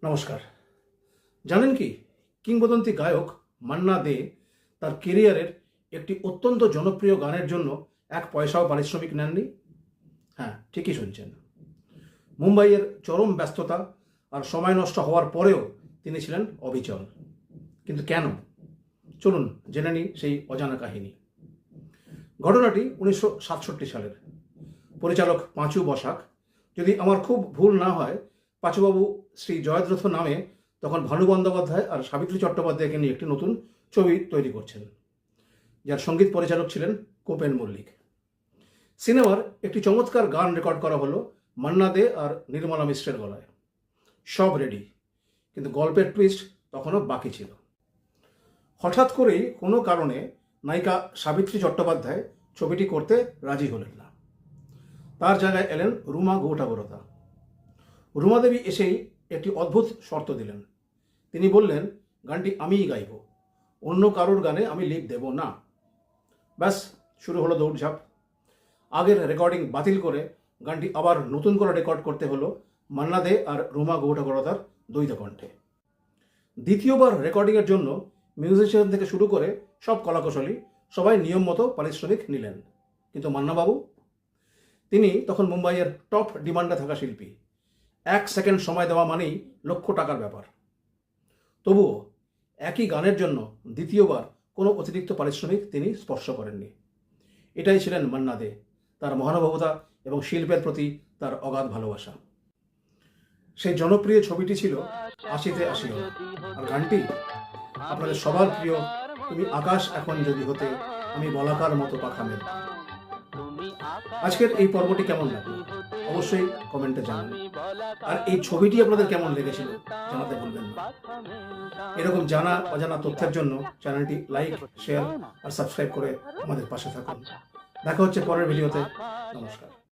নমস্কার। জানেন কি, কিংবদন্তি গায়ক মান্না দে তার কেরিয়ারের একটি অত্যন্ত জনপ্রিয় গানের জন্য 1 পয়সাও পারিশ্রমিক নেননি। হ্যাঁ, ঠিকই শুনছেন। মুম্বাইয়ের চরম ব্যস্ততা আর সময় নষ্ট হওয়ার পরেও তিনি ছিলেন অবিচল। কিন্তু কেন? চলুন জেনে নিই সেই অজানা কাহিনী। ঘটনাটি 1967 সালের। পরিচালক পাঁচু বসাক, যদি আমার খুব ভুল না হয়, পাঁচুবাবু শ্রী জয়দ্রথ নামে তখন ভানু বন্দ্যোপাধ্যায় আর সাবিত্রী চট্টোপাধ্যায়কে নিয়ে একটি নতুন ছবি তৈরি করছেন, যার সঙ্গীত পরিচালক ছিলেন কোপেন মল্লিক। সিনেমার একটি চমৎকার গান রেকর্ড করা হলো মান্না দে আর নির্মলা মিশ্রের গলায়। সব রেডি, কিন্তু গল্পের টুইস্ট তখনও বাকি ছিল। হঠাৎ করেই কোনো কারণে নায়িকা সাবিত্রী চট্টোপাধ্যায় ছবিটি করতে রাজি হলেন না। তার জায়গায় এলেন রুমা গৌটাবরতা। রুমা দেবী এসেই একটি অদ্ভুত শর্ত দিলেন। তিনি বললেন, গানটি আমিই গাইব, অন্য কারোর গানে আমি লিড দেব না। ব্যাস, শুরু হলো দৌড়ঝাঁপ। আগের রেকর্ডিং বাতিল করে গানটি আবার নতুন করে রেকর্ড করতে হলো মান্না দে আর রুমা গৌটাবরতার দ্বৈত কণ্ঠে। দ্বিতীয়বার রেকর্ডিংয়ের জন্য মিউজিশিয়ান থেকে শুরু করে সব কলাকুশলী সবাই নিয়ম মতো পারিশ্রমিক নিলেন। কিন্তু মান্নাবাবু, তিনি তখন মুম্বাইয়ের টপ ডিমান্ডে থাকা শিল্পী। 1 সেকেন্ড সময় দেওয়া মানেই লক্ষ টাকার ব্যাপার। তবুও একই গানের জন্য দ্বিতীয়বার কোনো অতিরিক্ত পারিশ্রমিক তিনি স্পর্শ করেননি। এটাই ছিলেন মান্না দে, তার মহানুভবতা এবং শিল্পের প্রতি তার অগাধ ভালোবাসা। সেই জনপ্রিয় ছবিটি ছিল আশিতে আশিও, আর গানটি আপনাদের সবার প্রিয় তুমি আকাশ এখন যদি হতে আমি বলাকার মতো পাখা মেলে। আজকের এই পর্বটি কেমন লাগলো অবশ্যই কমেন্টে জানান। আর এই ছবিটি আপনাদের কেমন লেগেছিল জানাতে ভুলবেন না। এরকম জানা অজানা তথ্যের জন্য চ্যানেলটি লাইক, শেয়ার আর সাবস্ক্রাইব করে আমাদের পাশে থাকুন। দেখা হচ্ছে পরের ভিডিওতে। নমস্কার।